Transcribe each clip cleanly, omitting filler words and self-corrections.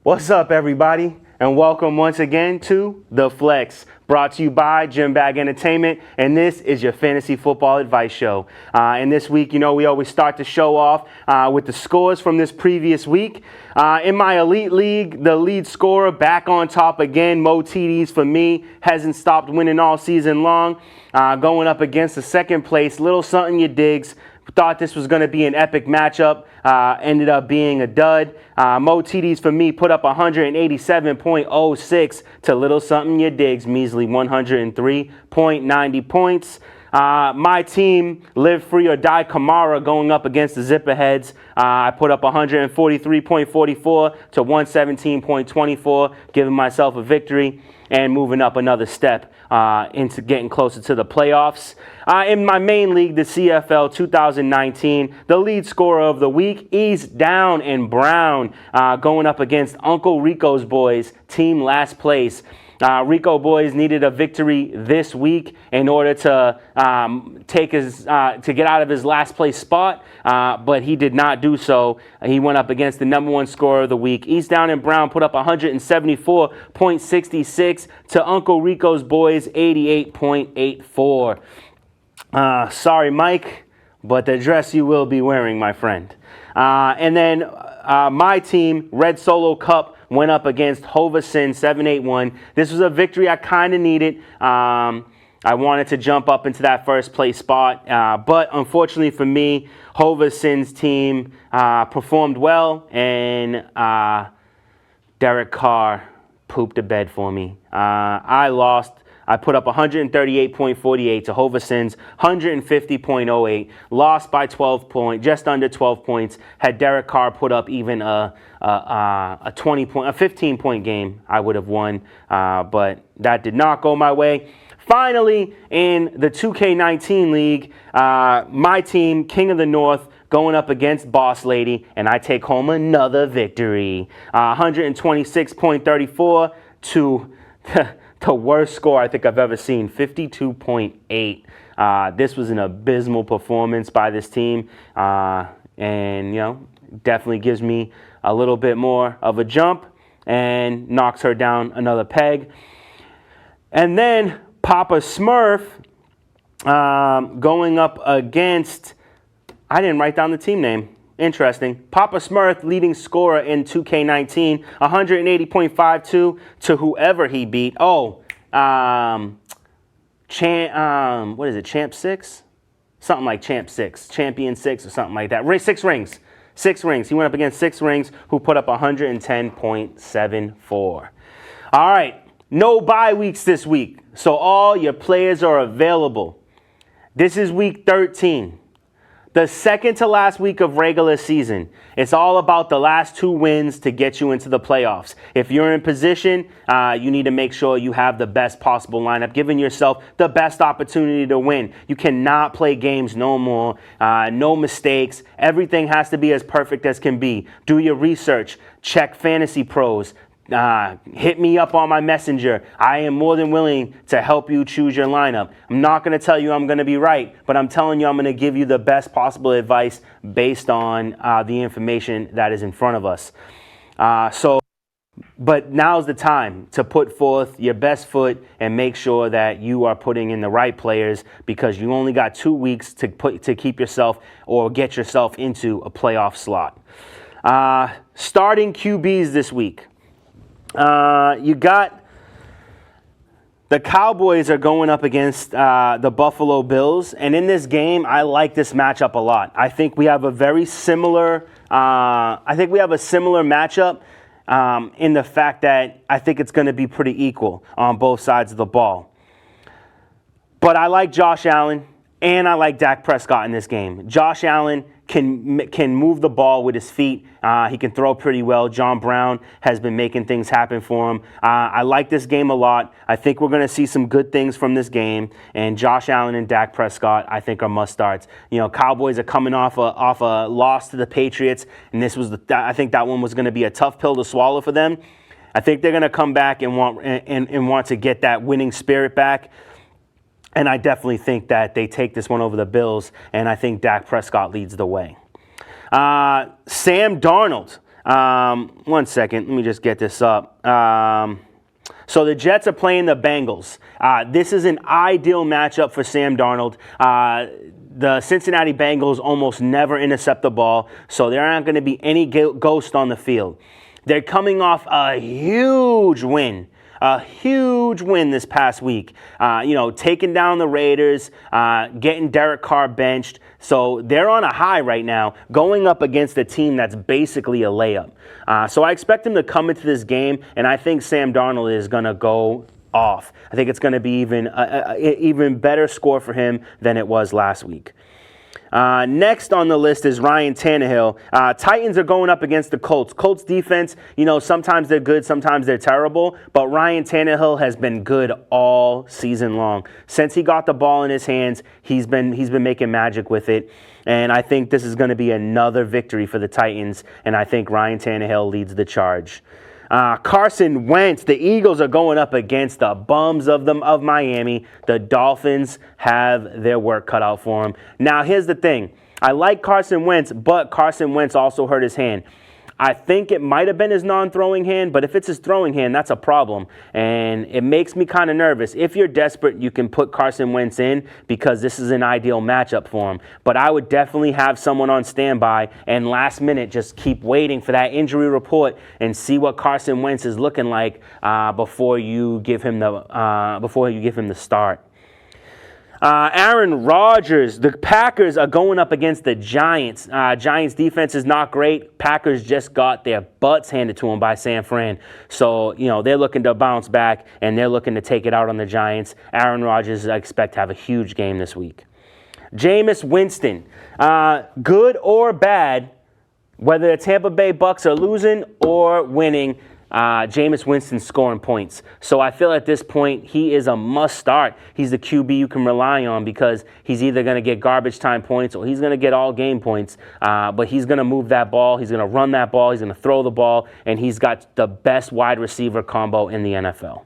What's up, everybody, and welcome once again to The Flex, brought to you by Gym Bag Entertainment, and this is your fantasy football advice show. And this week, we always start the show off with the scores from this previous week. In my Elite League, the lead scorer back on top again, Mo TDs for me, hasn't stopped winning all season long, going up against the second place, Little Something You Digs. Thought this was going to be an epic matchup. Ended up being a dud. Mo TDs for me put up 187.06 to Little Something You Digs, measly 103.90 points. My team, Live Free or Die Kamara, going up against the Zipperheads. I put up 143.44 to 117.24, giving myself a victory and moving up another step into getting closer to the playoffs. In my main league, the CFL 2019, the lead scorer of the week, East Down and Brown, going up against Uncle Rico's boys, team last place. Rico boys needed a victory this week in order to get out of his last place spot, but he did not do so. He went up against the number one scorer of the week. East Down and Brown put up 174.66 to Uncle Rico's boys 88.84. Sorry, Mike, but the dress you will be wearing, my friend. And then my team, Red Solo Cup, went up against Hoverson 781. This was a victory I kind of needed. I wanted to jump up into that first place spot, but unfortunately for me, Hoverson's team performed well, and Derek Carr pooped the bed for me. I lost. I put up 138.48 to Hoverson's 150.08. Lost by 12 points, just under 12 points. Had Derek Carr put up even a 15-point game, I would have won. But that did not go my way. Finally, in the 2K19 league, my team, King of the North, going up against Boss Lady, and I take home another victory. 126.34 to the worst score I think I've ever seen, 52.8. This was an abysmal performance by this team, and definitely gives me a little bit more of a jump and knocks her down another peg. And then Papa Smurf going up against, I didn't write down the team name. Interesting. Papa Smurf, leading scorer in 2K19, 180.52 to whoever he beat. What is it, Champ 6? Something like Champ 6, Champion 6 or something like that. 6 rings. 6 rings. He went up against 6 rings, who put up 110.74. All right, no bye weeks this week, so all your players are available. This is week 13. The second to last week of regular season. It's all about the last 2 wins to get you into the playoffs. If you're in position, you need to make sure you have the best possible lineup, giving yourself the best opportunity to win. You cannot play games no more, no mistakes. Everything has to be as perfect as can be. Do your research. Check Fantasy Pros. Hit me up on my messenger. I am more than willing to help you choose your lineup. I'm not going to tell you I'm going to be right, but I'm telling you I'm going to give you the best possible advice based on the information that is in front of us. But now's the time to put forth your best foot and make sure that you are putting in the right players, because you only got 2 weeks to keep yourself or get yourself into a playoff slot. Starting QBs this week. You got the Cowboys are going up against the Buffalo Bills, and in this game, I like this matchup a lot. I think we have a very similar. Matchup in the fact that I think it's going to be pretty equal on both sides of the ball. But I like Josh Allen and I like Dak Prescott in this game. Josh Allen can move the ball with his feet. He can throw pretty well. John Brown has been making things happen for him. I like this game a lot. I think we're going to see some good things from this game. And Josh Allen and Dak Prescott, I think, are must-starts. Cowboys are coming off a loss to the Patriots, and I think that one was going to be a tough pill to swallow for them. I think they're going to come back and want to get that winning spirit back. And I definitely think that they take this one over the Bills, and I think Dak Prescott leads the way. Sam Darnold One second. Let me just get this up. So the Jets are playing the Bengals. This is an ideal matchup for Sam Darnold. The Cincinnati Bengals almost never intercept the ball, so there aren't going to be any ghost on the field. They're coming off a huge win this past week. Taking down the Raiders, getting Derek Carr benched. So they're on a high right now, going up against a team that's basically a layup. So I expect them to come into this game, and I think Sam Darnold is going to go off. I think it's going to be even better score for him than it was last week. Next on the list is Ryan Tannehill. Titans are going up against the Colts. Colts defense, sometimes they're good, sometimes they're terrible, but Ryan Tannehill has been good all season long. Since he got the ball in his hands, he's been making magic with it. And I think this is going to be another victory for the Titans, and I think Ryan Tannehill leads the charge. Carson Wentz, the Eagles are going up against the bums of Miami. The Dolphins have their work cut out for them. Now, here's the thing. I like Carson Wentz, but Carson Wentz also hurt his hand. I think it might have been his non-throwing hand, but if it's his throwing hand, that's a problem. And it makes me kind of nervous. If you're desperate, you can put Carson Wentz in because this is an ideal matchup for him. But I would definitely have someone on standby and last minute just keep waiting for that injury report and see what Carson Wentz is looking like before you give him the start. Aaron Rodgers, the Packers are going up against the Giants. Giants defense is not great. Packers just got their butts handed to them by San Fran. So, they're looking to bounce back, and they're looking to take it out on the Giants. Aaron Rodgers, I expect to have a huge game this week. Jameis Winston, good or bad, whether the Tampa Bay Bucks are losing or winning, Jameis Winston scoring points. So I feel at this point he is a must start. He's the QB you can rely on because he's either going to get garbage time points or he's going to get all game points. But he's going to move that ball. He's going to run that ball. He's going to throw the ball. And he's got the best wide receiver combo in the NFL.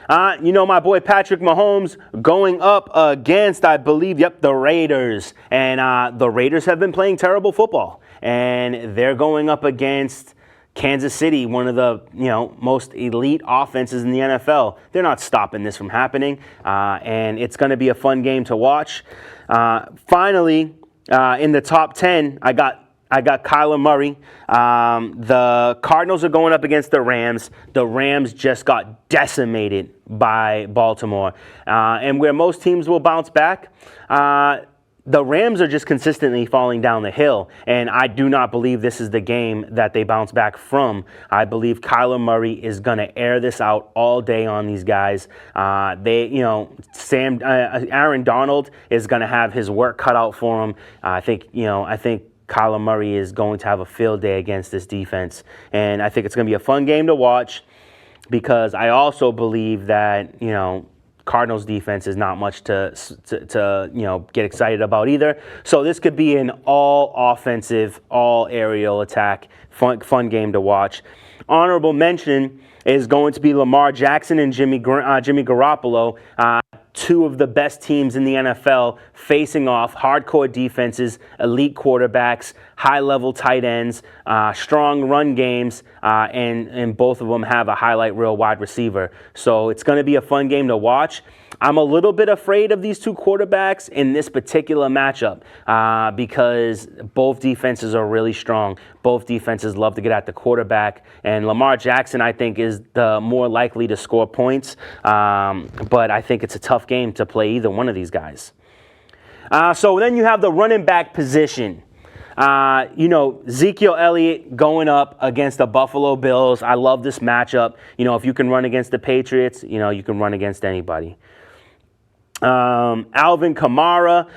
My boy Patrick Mahomes going up against, I believe, the Raiders. And the Raiders have been playing terrible football. And they're going up against Kansas City, one of the most elite offenses in the NFL. They're not stopping this from happening, and it's going to be a fun game to watch. Finally, in the top 10, I got Kyler Murray. The Cardinals are going up against the Rams. The Rams just got decimated by Baltimore, and where most teams will bounce back, the Rams are just consistently falling down the hill, and I do not believe this is the game that they bounce back from. I believe Kyler Murray is going to air this out all day on these guys. Aaron Donald is going to have his work cut out for him. I think Kyler Murray is going to have a field day against this defense, and I think it's going to be a fun game to watch because I also believe that Cardinals defense is not much to get excited about either. So this could be an all offensive, all aerial attack, fun game to watch. Honorable mention is going to be Lamar Jackson and Jimmy Garoppolo, two of the best teams in the NFL facing off, hardcore defenses, elite quarterbacks, high-level tight ends, strong run games, and both of them have a highlight reel wide receiver. So it's going to be a fun game to watch. I'm a little bit afraid of these two quarterbacks in this particular matchup because both defenses are really strong. Both defenses love to get at the quarterback, and Lamar Jackson, I think, is the more likely to score points, but I think it's a tough game to play either one of these guys. So then you have the running back position. Ezekiel Elliott going up against the Buffalo Bills. I love this matchup. If you can run against the Patriots, you can run against anybody. Alvin Kamara,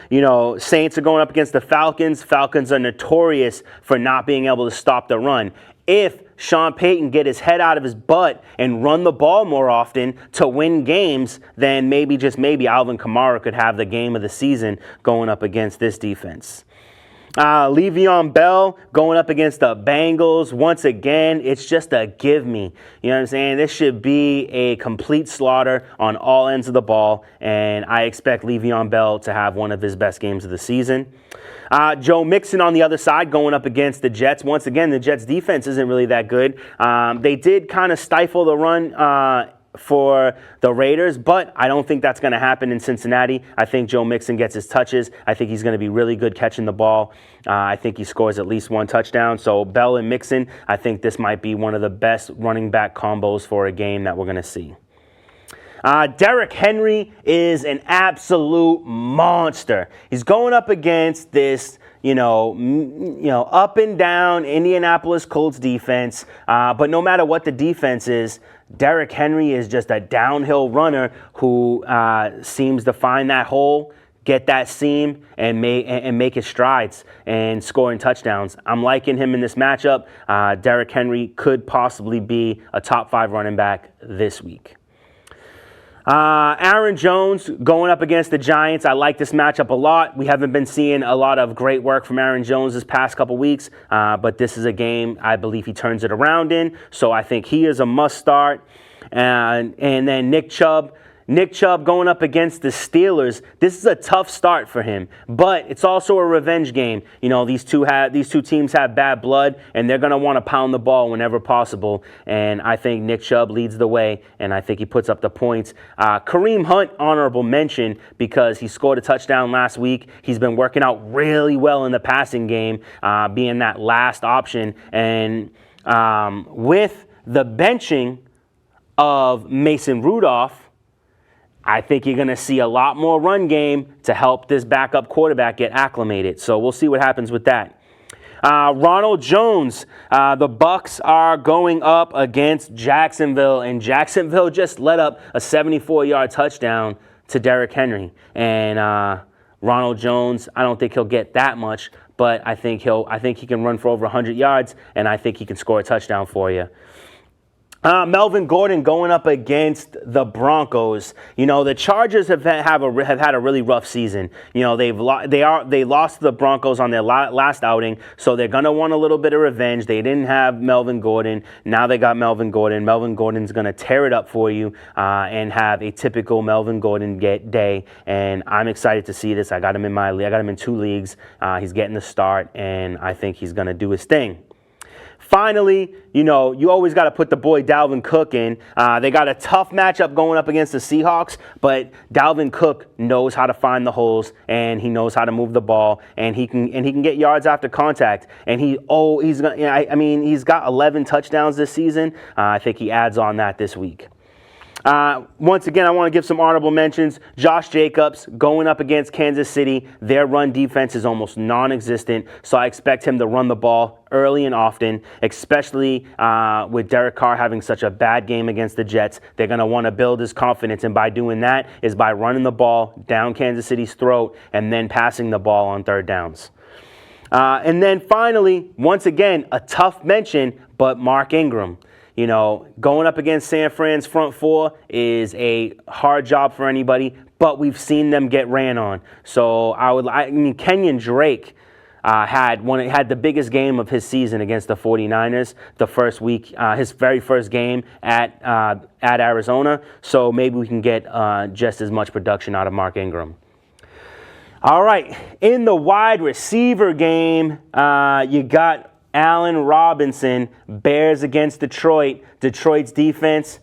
Saints are going up against the Falcons. Falcons are notorious for not being able to stop the run. If Sean Payton get his head out of his butt and run the ball more often to win games, then maybe Alvin Kamara could have the game of the season going up against this defense. Le'Veon Bell going up against the Bengals. Once again, it's just a give me. You know what I'm saying? This should be a complete slaughter on all ends of the ball, and I expect Le'Veon Bell to have one of his best games of the season. Joe Mixon on the other side going up against the Jets. Once again, the Jets defense isn't really that good. They did kind of stifle the run for the Raiders, but I don't think that's going to happen in Cincinnati. I think Joe Mixon gets his touches. I think he's going to be really good catching the ball. I think he scores at least one touchdown. So Bell and Mixon, I think this might be one of the best running back combos for a game that we're going to see. Derrick Henry is an absolute monster. He's going up against this, up and down Indianapolis Colts defense. But no matter what the defense is, Derrick Henry is just a downhill runner who seems to find that hole, get that seam, and make his strides and scoring touchdowns. I'm liking him in this matchup. Derrick Henry could possibly be a top 5 running back this week. Aaron Jones going up against the Giants. I like this matchup a lot. We haven't been seeing a lot of great work from Aaron Jones this past couple weeks, but this is a game I believe he turns it around in. So I think he is a must start. And then Nick Chubb. Nick Chubb going up against the Steelers. This is a tough start for him, but it's also a revenge game. These two teams have bad blood, and they're going to want to pound the ball whenever possible. And I think Nick Chubb leads the way, and I think he puts up the points. Kareem Hunt, honorable mention, because he scored a touchdown last week. He's been working out really well in the passing game, being that last option. And with the benching of Mason Rudolph, I think you're going to see a lot more run game to help this backup quarterback get acclimated. So we'll see what happens with that. Ronald Jones, the Bucs are going up against Jacksonville, and Jacksonville just let up a 74-yard touchdown to Derrick Henry. And Ronald Jones, I don't think he'll get that much, but I think he can run for over 100 yards, and I think he can score a touchdown for you. Melvin Gordon going up against the Broncos. The Chargers have had a really rough season. They lost to the Broncos on their last outing, so they're gonna want a little bit of revenge. They didn't have Melvin Gordon. Now they got Melvin Gordon. Melvin Gordon's gonna tear it up for you and have a typical Melvin Gordon day. And I'm excited to see this. I got him in my league. I got him in 2 leagues. He's getting the start, and I think he's gonna do his thing. Finally, you always got to put the boy Dalvin Cook in. They got a tough matchup going up against the Seahawks, but Dalvin Cook knows how to find the holes, and he knows how to move the ball, and he can get yards after contact. And he's got 11 touchdowns this season. I think he adds on that this week. Once again, I want to give some honorable mentions. Josh Jacobs going up against Kansas City. Their run defense is almost non-existent, so I expect him to run the ball early and often, especially with Derek Carr having such a bad game against the Jets. They're going to want to build his confidence, and by doing that is by running the ball down Kansas City's throat and then passing the ball on 3rd downs. And then finally, once again, a tough mention, but Mark Ingram. Going up against San Fran's front 4 is a hard job for anybody, but we've seen them get ran on. So Kenyon Drake had the biggest game of his season against the 49ers the first week, his very first game at Arizona. So maybe we can get just as much production out of Mark Ingram. All right, in the wide receiver game, you got Allen Robinson, Bears against Detroit. Detroit's defense,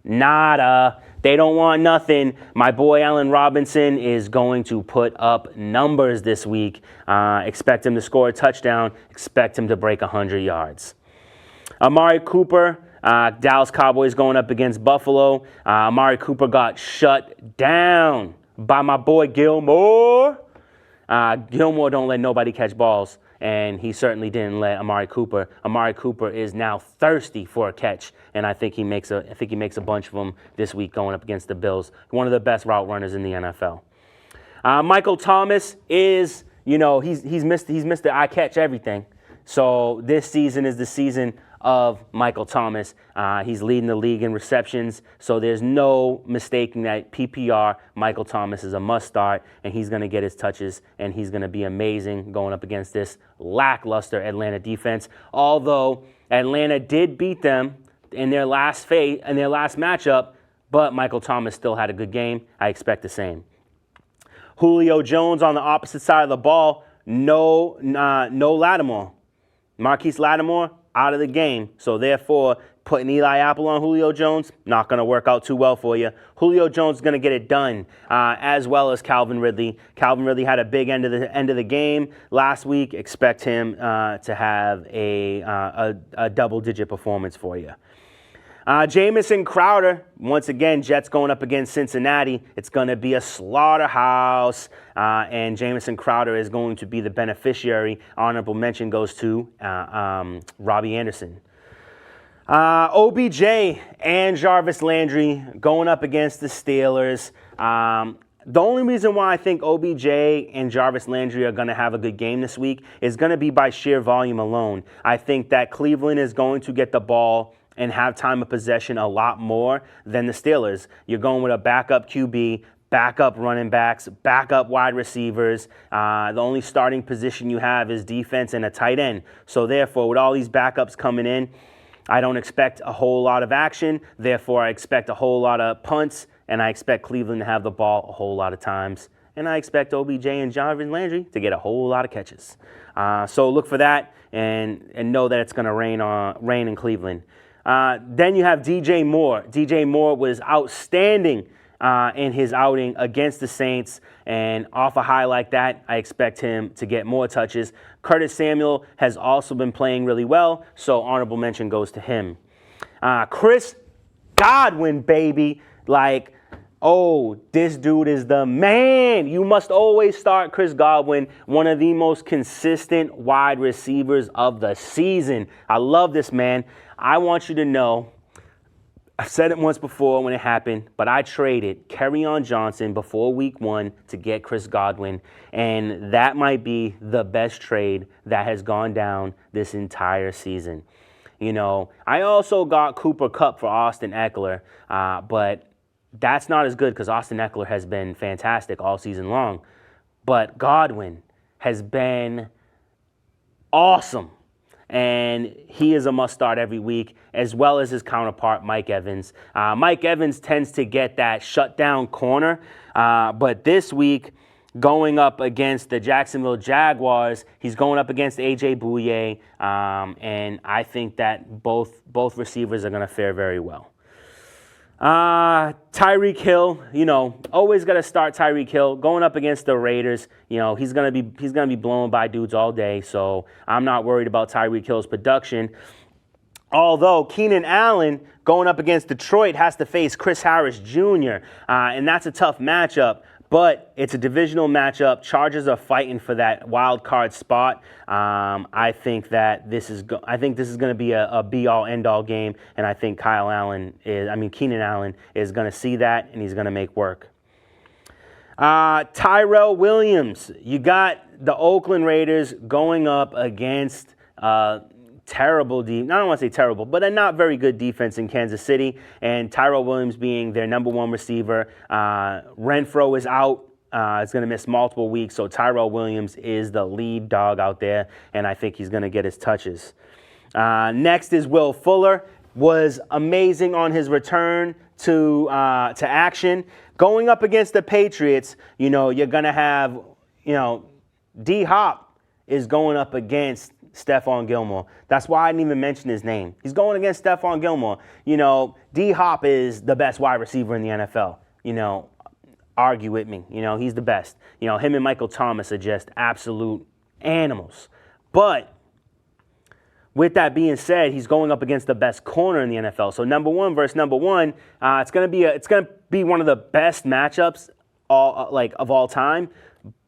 nada. They don't want nothing. My boy Allen Robinson is going to put up numbers this week. Expect him to score a touchdown. Expect him to break 100 yards. Amari Cooper, Dallas Cowboys going up against Buffalo. Amari Cooper got shut down by my boy Gilmore. Gilmore don't let nobody catch balls, and he certainly didn't let Amari Cooper. Amari Cooper is now thirsty for a catch, and I think he makes a bunch of them this week going up against the Bills. One of the best route runners in the NFL. Michael Thomas is, he's missed the I catch everything. So this season is the season of Michael Thomas. He's leading the league in receptions, so there's no mistaking that PPR, Michael Thomas is a must start, and he's going to get his touches, and he's going to be amazing going up against this lackluster Atlanta defense. Although Atlanta did beat them in their last matchup, but Michael Thomas still had a good game. I expect the same. Julio Jones on the opposite side of the ball. No Lattimore. Marquise Lattimore out of the game. So therefore, putting Eli Apple on Julio Jones, not going to work out too well for you. Julio Jones is going to get it done, as well as Calvin Ridley. Calvin Ridley had a big end of the game last week. Expect him to have a double-digit performance for you. Jamison Crowder, once again, Jets going up against Cincinnati. It's going to be a slaughterhouse, and Jamison Crowder is going to be the beneficiary. Honorable mention goes to Robbie Anderson. OBJ and Jarvis Landry going up against the Steelers. The only reason why I think OBJ and Jarvis Landry are going to have a good game this week is going to be by sheer volume alone. I think that Cleveland is going to get the ball and have time of possession a lot more than the Steelers. You're going with a backup QB, backup running backs, backup wide receivers. The only starting position you have is defense and a tight end. So therefore, with all these backups coming in, I don't expect a whole lot of action. Therefore, I expect a whole lot of punts, and I expect Cleveland to have the ball a whole lot of times. And I expect OBJ and Jarvis Landry to get a whole lot of catches. So look for that and know that it's going to rain in Cleveland. Then you have DJ Moore. DJ Moore was outstanding in his outing against the Saints, and off a high like that, I expect him to get more touches. Curtis Samuel has also been playing really well, so honorable mention goes to him. Chris Godwin, baby. This dude is the man. You must always start Chris Godwin, one of the most consistent wide receivers of the season. I love this man. I want you to know, I've said it once before when it happened, but I traded Kerryon Johnson before week 1 to get Chris Godwin, and that might be the best trade that has gone down this entire season. You know, I also got Cooper Kupp for Austin Eckler, but that's not as good because Austin Eckler has been fantastic all season long. But Godwin has been awesome. And he is a must-start every week, as well as his counterpart, Mike Evans. Mike Evans tends to get that shutdown corner, but this week, going up against the Jacksonville Jaguars, he's going up against A.J. Bouye, and I think that both receivers are going to fare very well. Tyreek Hill, always got to start Tyreek Hill going up against the Raiders. He's gonna be blown by dudes all day, so I'm not worried about Tyreek Hill's production. Although Keenan Allen going up against Detroit has to face Chris Harris Jr., and that's a tough matchup. But it's a divisional matchup. Chargers are fighting for that wild card spot. I think this is going to be a be-all, end-all game, and I think Keenan Allen is going to see that, and he's going to make work. Tyrell Williams, you got the Oakland Raiders going up against terrible I don't want to say terrible, but a not very good defense in Kansas City, and Tyrell Williams being their number one receiver. Renfro is out. Is going to miss multiple weeks, so Tyrell Williams is the lead dog out there, and I think he's going to get his touches. Next is Will Fuller. Was amazing on his return to action. Going up against the Patriots, you're going to have, D-Hop is going up against Stephon Gilmore. That's why I didn't even mention his name. He's going against Stephon Gilmore. D-Hop is the best wide receiver in the NFL. Argue with me. He's the best. Him and Michael Thomas are just absolute animals. But with that being said, he's going up against the best corner in the NFL. So number one versus number one, it's going to be one of the best matchups of all time.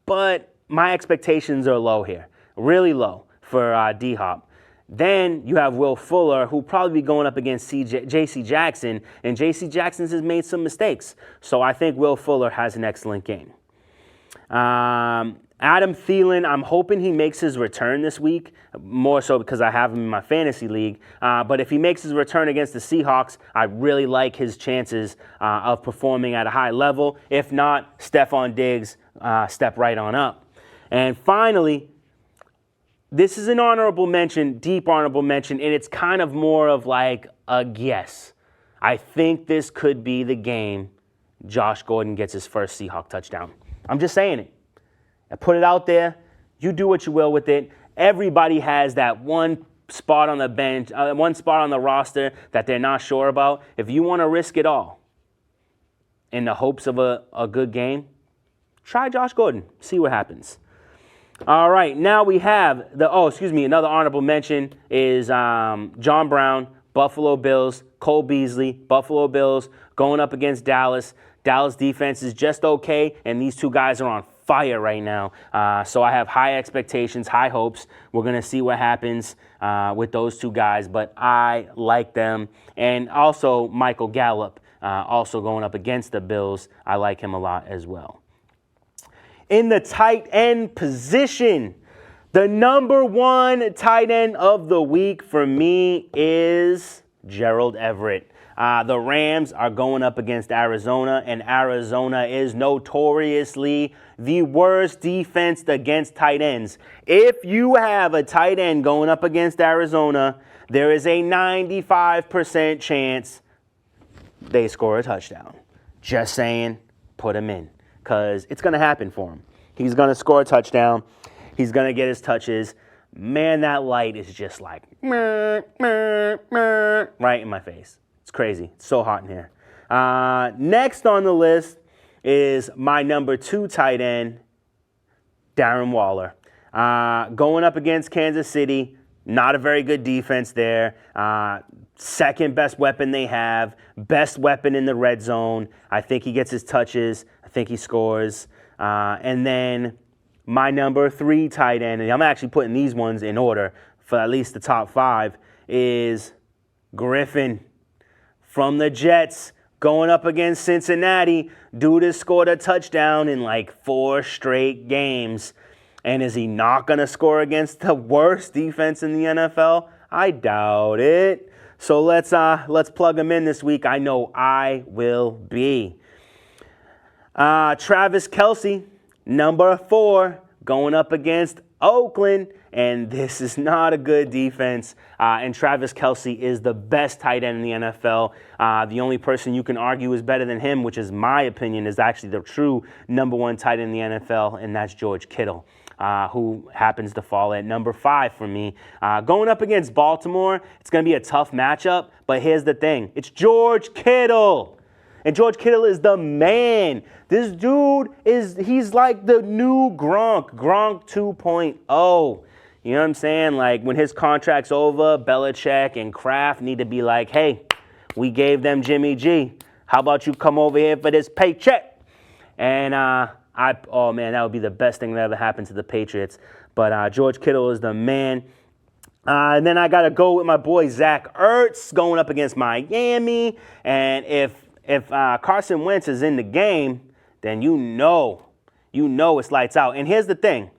But my expectations are low here, really low for D-Hop. Then you have Will Fuller, who'll probably be going up against J.C. Jackson, and J.C. Jackson has made some mistakes. So I think Will Fuller has an excellent game. Adam Thielen, I'm hoping he makes his return this week, more so because I have him in my fantasy league. But if he makes his return against the Seahawks, I really like his chances of performing at a high level. If not, Stephon Diggs, step right on up. And finally, this is an honorable mention, deep honorable mention, and it's kind of more of like a guess. I think this could be the game Josh Gordon gets his first Seahawk touchdown. I'm just saying it. I put it out there. You do what you will with it. Everybody has that one spot on the bench, one spot on the roster that they're not sure about. If you want to risk it all in the hopes of a good game, try Josh Gordon. See what happens. All right, now we have another honorable mention is John Brown, Buffalo Bills, Cole Beasley, Buffalo Bills, going up against Dallas. Dallas defense is just okay, and these two guys are on fire right now. So I have high expectations, high hopes. We're going to see what happens with those two guys, but I like them. And also Michael Gallup, also going up against the Bills. I like him a lot as well. In the tight end position, the number one tight end of the week for me is Gerald Everett. The Rams are going up against Arizona, and Arizona is notoriously the worst defense against tight ends. If you have a tight end going up against Arizona, there is a 95% chance they score a touchdown. Just saying, put him in, because it's going to happen for him. He's going to score a touchdown. He's going to get his touches. Man, that light is just like right in my face. It's crazy. It's so hot in here. Next on the list is my number 2 tight end, Darren Waller. Going up against Kansas City, not a very good defense there. Second best weapon they have, best weapon in the red zone. I think he gets his touches. I think he scores. And then my number 3 tight end, and I'm actually putting these ones in order for at least the top 5, is Griffin from the Jets, going up against Cincinnati. Dude has scored a touchdown in like 4 straight games. And is he not going to score against the worst defense in the NFL? I doubt it. So let's plug him in this week. I know I will be. Travis Kelce, number 4, going up against Oakland, and this is not a good defense. And Travis Kelce is the best tight end in the NFL. The only person you can argue is better than him, which is my opinion, is actually the true number 1 tight end in the NFL, and that's George Kittle, who happens to fall at number 5 for me. Going up against Baltimore, it's going to be a tough matchup, but here's the thing. It's George Kittle. And George Kittle is the man. This dude he's like the new Gronk 2.0. You know what I'm saying? Like, when his contract's over, Belichick and Kraft need to be like, hey, we gave them Jimmy G. How about you come over here for this paycheck? And, oh man, that would be the best thing that ever happened to the Patriots. But George Kittle is the man. And then I got to go with my boy Zach Ertz going up against Miami. And if Carson Wentz is in the game, then you know it's lights out. And here's the thing.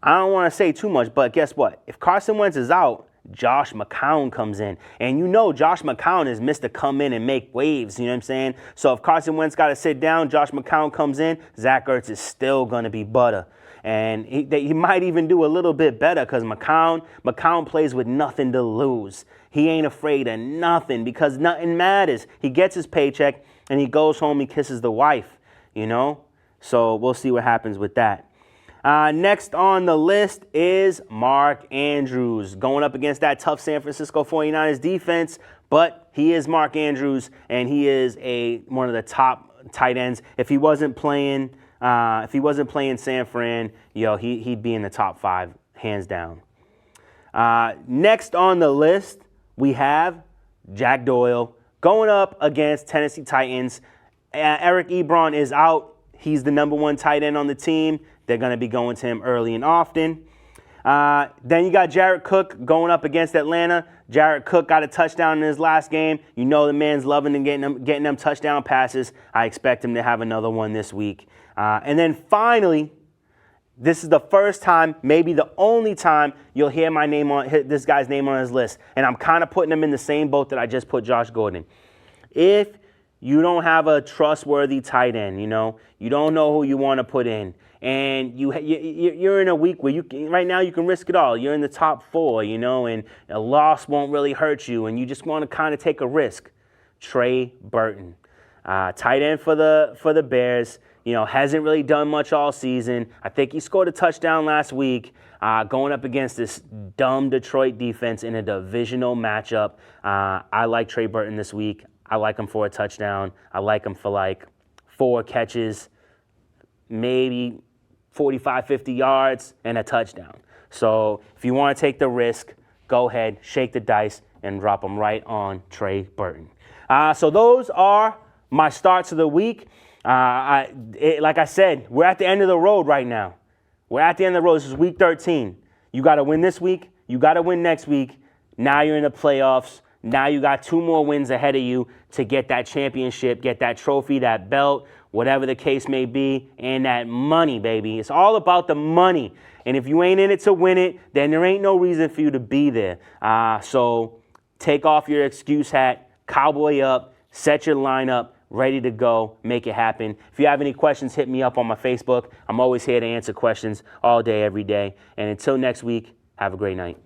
I don't want to say too much, but guess what? If Carson Wentz is out, Josh McCown comes in. And you know Josh McCown is Mr. Come in and make waves, you know what I'm saying? So if Carson Wentz got to sit down, Josh McCown comes in, Zach Ertz is still going to be butter. And he might even do a little bit better because McCown plays with nothing to lose. He ain't afraid of nothing because nothing matters. He gets his paycheck and he goes home, he kisses the wife, you know? So we'll see what happens with that. Next on the list is Mark Andrews going up against that tough San Francisco 49ers defense, but he is Mark Andrews and he is one of the top tight ends. If he wasn't playing San Fran, he'd be in the top 5 hands down. Next on the list we have Jack Doyle going up against Tennessee Titans. Eric Ebron is out. He's the number 1 tight end on the team. They're going to be going to him early and often. Then you got Jared Cook going up against Atlanta. Jared Cook got a touchdown in his last game. You know the man's loving and getting them touchdown passes. I expect him to have another one this week. And then finally, This is the first time, maybe the only time, you'll hear my name hit this guy's name on his list. And I'm kind of putting him in the same boat that I just put Josh Gordon. If you don't have a trustworthy tight end, you don't know who you want to put in, and you're in a week where right now you can risk it all. You're in the top 4, and a loss won't really hurt you, and you just want to kind of take a risk. Trey Burton, tight end for the Bears. Hasn't really done much all season. I think he scored a touchdown last week, going up against this dumb Detroit defense in a divisional matchup. I like Trey Burton this week. I like him for a touchdown. I like him for like 4 catches, maybe 45, 50 yards, and a touchdown. So if you want to take the risk, go ahead, shake the dice, and drop them right on Trey Burton. So those are my starts of the week. Like I said, we're at the end of the road right now. We're at the end of the road. This is week 13. You got to win this week. You got to win next week. Now you're in the playoffs. Now you got 2 more wins ahead of you to get that championship, get that trophy, that belt, whatever the case may be, and that money, baby. It's all about the money. And if you ain't in it to win it, then there ain't no reason for you to be there. So take off your excuse hat, cowboy up, set your lineup, ready to go, make it happen. If you have any questions, hit me up on my Facebook. I'm always here to answer questions all day, every day. And until next week, have a great night.